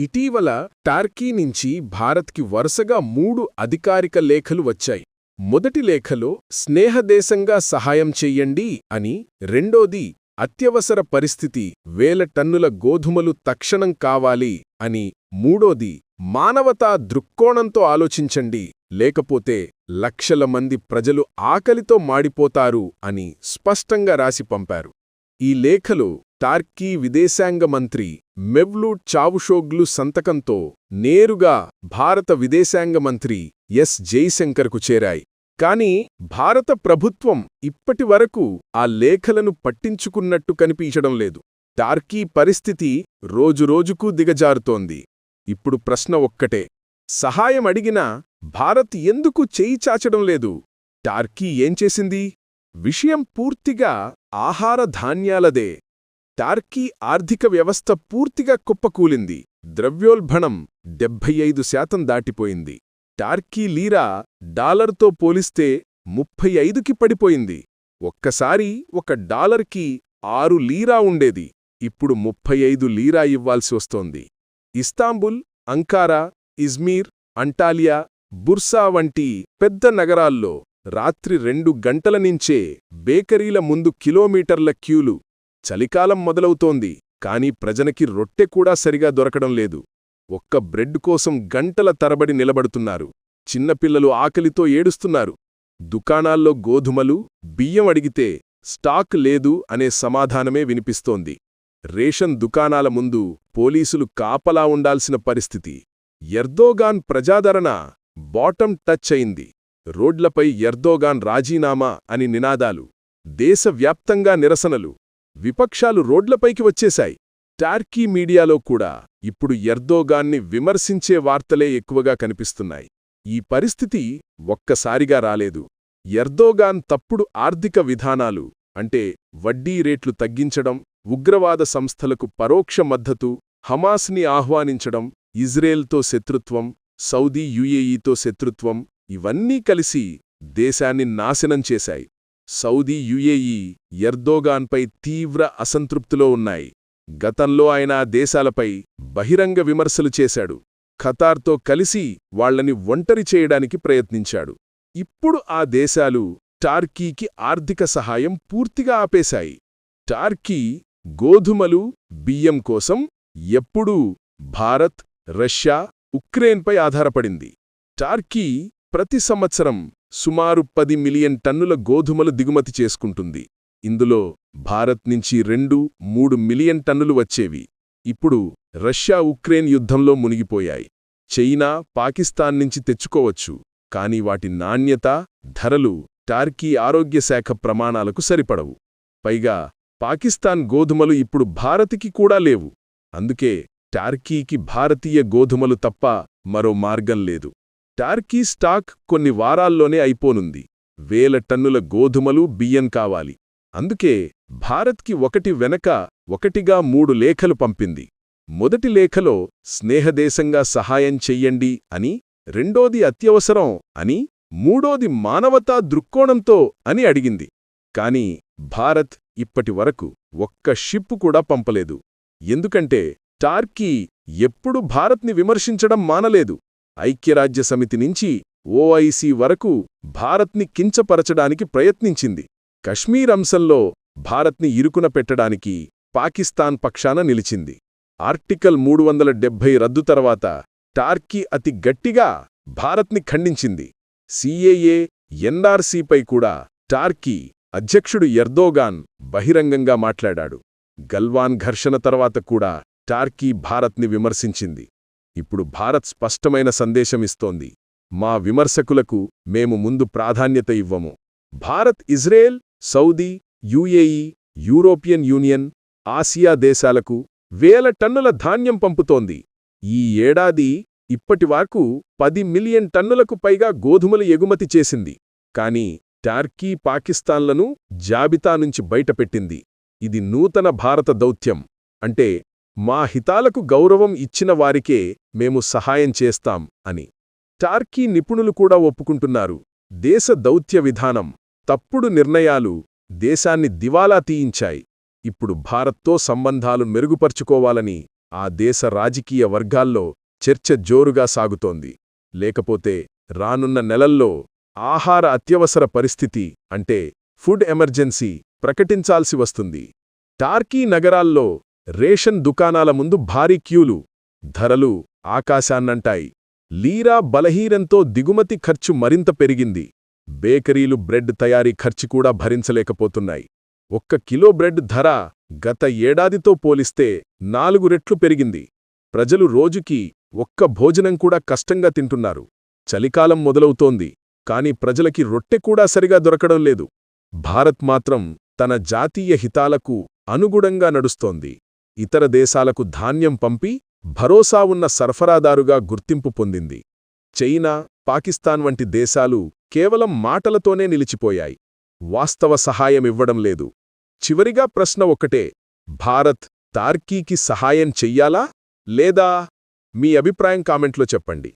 ఇటీవల టర్కీ నుంచి భారత్కి వరుసగా 3 అధికారిక లేఖలు వచ్చాయి. మొదటి లేఖలో స్నేహదేశంగా సహాయం చెయ్యండి అని, రెండోది అత్యవసర పరిస్థితి, వేల టన్నుల గోధుమలు తక్షణం కావాలి అని, మూడోది మానవతా దృక్కోణంతో ఆలోచించండి, లేకపోతే లక్షల మంది ప్రజలు ఆకలితో మాడిపోతారు అని స్పష్టంగా రాసి పంపారు. ఈ లేఖలో టర్కీ విదేశాంగ మంత్రి మెవ్లూట్ చావుషోగ్లు సంతకంతో నేరుగా భారత విదేశాంగ మంత్రి ఎస్ జైశంకర్కు చేరాయి. కాని భారత ప్రభుత్వం ఇప్పటివరకు ఆ లేఖలను పట్టించుకున్నట్టు కనిపించడం లేదు. టర్కీ పరిస్థితి రోజురోజుకూ దిగజారుతోంది. ఇప్పుడు ప్రశ్న ఒక్కటే, సహాయం అడిగినా భారత్ ఎందుకు చేయి చాచడం లేదు? టర్కీ ఏం చేసింది? విషయం పూర్తిగా ఆహార ధాన్యాలదే. టర్కీ ఆర్థిక వ్యవస్థ పూర్తిగా కుప్పకూలింది. ద్రవ్యోల్బణం 75% దాటిపోయింది. టర్కీ లీరా డాలర్తో పోలిస్తే 35కి పడిపోయింది. ఒక్కసారి $1కి 6 లీరా ఉండేది, ఇప్పుడు 35 లీరా ఇవ్వాల్సి వస్తోంది. ఇస్తాంబుల్, అంకారా, ఇజ్మీర్, అంటాలియా, బుర్సా వంటి పెద్ద నగరాల్లో రాత్రి 2 గంటల నుంచే బేకరీల ముందు కిలోమీటర్ల క్యూలు. చలికాలం మొదలవుతోంది, కాని ప్రజలకి రొట్టె కూడా సరిగా దొరకడం లేదు. ఒక్క బ్రెడ్ కోసం గంటల తరబడి నిలబడుతున్నారు. చిన్నపిల్లలు ఆకలితో ఏడుస్తున్నారు. దుకాణాల్లో గోధుమలు, బియ్యం అడిగితే స్టాక్ లేదు అనే సమాధానమే వినిపిస్తోంది. రేషన్ దుకాణాల ముందు పోలీసులు కాపలా ఉండాల్సిన పరిస్థితి. ఎర్దోగాన్ ప్రజాదరణ బాటమ్ టచ్ అయింది. రోడ్లపై ఎర్దోగాన్ రాజీనామా అని నినాదాలు. దేశవ్యాప్తంగా నిరసనలు. విపక్షాలు రోడ్లపైకి వచ్చేశాయి. టర్కీ మీడియాలో కూడా ఇప్పుడు ఎర్దోగాన్ని విమర్శించే వార్తలే ఎక్కువగా కనిపిస్తున్నాయి. ఈ పరిస్థితి ఒక్కసారిగా రాలేదు. ఎర్దోగాన్ తప్పుడు ఆర్థిక విధానాలు, అంటే వడ్డీ రేట్లు తగ్గించడం, ఉగ్రవాద సంస్థలకు పరోక్ష మద్దతు, హమాస్ని ఆహ్వానించడం, ఇజ్రాయెల్తో శత్రుత్వం, సౌదీ యుఏఈతో శత్రుత్వం, ఇవన్నీ కలిసి దేశాన్ని నాశనం చేశాయి. సౌదీ యుఏఈ ఎర్దోగాన్పై తీవ్ర అసంతృప్తిలో ఉన్నాయి. గతంలో ఆయన ఆ దేశాలపై బహిరంగ విమర్శలు చేశాడు. ఖతార్తో కలిసి వాళ్లని ఒంటరి చేయడానికి ప్రయత్నించాడు. ఇప్పుడు ఆ దేశాలు టర్కీకి ఆర్థిక సహాయం పూర్తిగా ఆపేశాయి. టర్కీ గోధుమలు, బియ్యం కోసం ఎప్పుడూ భారత్, రష్యా, ఉక్రెయిన్పై ఆధారపడింది. టర్కీ ప్రతి సంవత్సరం సుమారు 10 మిలియన్ టన్నుల గోధుమలు దిగుమతి చేసుకుంటుంది. ఇందులో భారత్ నుంచి 2-3 మిలియన్ టన్నులు వచ్చేవి. ఇప్పుడు రష్యా ఉక్రెయిన్ యుద్ధంలో మునిగిపోయాయి. చైనా, పాకిస్తాన్ నుంచి తెచ్చుకోవచ్చు, కాని వాటి నాణ్యత, ధరలు టర్కీ ఆరోగ్యశాఖ ప్రమాణాలకు సరిపడవు. పైగా పాకిస్తాన్ గోధుమలు ఇప్పుడు భారత్కి కూడా లేవు. అందుకే టర్కీకి భారతీయ గోధుమలు తప్ప మరో మార్గం లేదు. టర్కీ స్టాక్ కొన్ని వారాల్లోనే అయిపోనుంది. వేల టన్నుల గోధుమలు, బియ్యం కావాలి. అందుకే భారత్కి ఒకటి వెనక ఒకటిగా 3 లేఖలు పంపింది. మొదటి లేఖలో స్నేహదేశంగా సహాయం చెయ్యండి అని, రెండోది అత్యవసరం అని, మూడోది మానవతా దృక్కోణంతో అని అడిగింది. కాని భారత్ ఇప్పటివరకు ఒక్క షిప్పు కూడా పంపలేదు. ఎందుకంటే టర్కీ ఎప్పుడూ భారత్ని విమర్శించడం మానలేదు. ఐక్యరాజ్యసమితి నుంచి ఓఐసీ వరకు భారత్ని కించపరచడానికి ప్రయత్నించింది. కశ్మీర్ అంశంలో భారత్ని ఇరుకున పెట్టడానికి పాకిస్తాన్ పక్షాన నిలిచింది. ఆర్టికల్ 370 రద్దు తర్వాత టర్కీ అతి గట్టిగా భారత్ని ఖండించింది. సిఏఏ, ఎన్ఆర్సీపై కూడా టర్కీ అధ్యక్షుడు ఎర్దోగాన్ బహిరంగంగా మాట్లాడాడు. గల్వాన్ ఘర్షణ తర్వాత కూడా టర్కీ భారత్ని విమర్శించింది. ఇప్పుడు భారత్ స్పష్టమైన సందేశమిస్తోంది, మా విమర్శకులకు మేము ముందు ప్రాధాన్యత ఇవ్వము. Bharat Israel, Saudi, UAE, European union, Asia దేశాలకు వేల టన్నుల ధాన్యం పంపుతోంది. ఈ ఏడాది ఇప్పటివరకు 10 మిలియన్ టన్నులకు పైగా గోధుమలు ఎగుమతి చేసింది. కాని టర్కీ పాకిస్తాన్లను జాబితా నుంచి బయటపెట్టింది. ఇది నూతన భారత దౌత్యం. అంటే మా హితాలకు గౌరవం ఇచ్చిన వారికే మేము సహాయం చేస్తాం అని. టర్కీ నిపుణులు కూడా ఒప్పుకుంటున్నారు. దేశ దౌత్య విధానం, తప్పుడు నిర్ణయాలు దేశాన్ని దివాలా తీయించాయి. ఇప్పుడు భారత్తో సంబంధాలు మెరుగుపరుచుకోవాలని ఆ దేశ రాజకీయ వర్గాల్లో చర్చ జోరుగా సాగుతోంది. లేకపోతే రానున్న నెలల్లో ఆహార అత్యవసర పరిస్థితి అంటే ఫుడ్ ఎమర్జెన్సీ ప్రకటించాల్సి వస్తుంది. టార్కీ నగరాల్లో రేషన్ దుకాణాల ముందు భారీ క్యూలు, ధరలు ఆకాశాన్నంటాయి. లీరా బలహీనంతో దిగుమతి ఖర్చు మరింత పెరిగింది. బేకరీలు బ్రెడ్ తయారీ ఖర్చు కూడా భరించలేకపోతున్నాయి. 1 కిలో బ్రెడ్ ధర గత ఏడాదితో పోలిస్తే 4 రెట్లు పెరిగింది. ప్రజలు రోజుకి ఒక్క భోజనం కూడా కష్టంగా తింటున్నారు. చలికాలం మొదలవుతోంది, కాని ప్రజలకి రొట్టె కూడా సరిగా దొరకడం లేదు. భారత్ మాత్రం తన జాతీయ హితాలకు అనుగుణంగా నడుస్తోంది. ఇతర దేశాలకు ధాన్యం పంపి భరోసా ఉన్న సరఫరాదారుగా గుర్తింపు పొందింది. చైనా, పాకిస్తాన్ వంటి దేశాలు కేవలం మాటలతోనే నిలిచిపోయాయి. వాస్తవ సహాయమివ్వడం లేదు. చివరిగా ప్రశ్న ఒక్కటే: భారత్ టార్కీకి సహాయం చెయ్యాలా లేదా? మీ అభిప్రాయం కామెంట్లో చెప్పండి.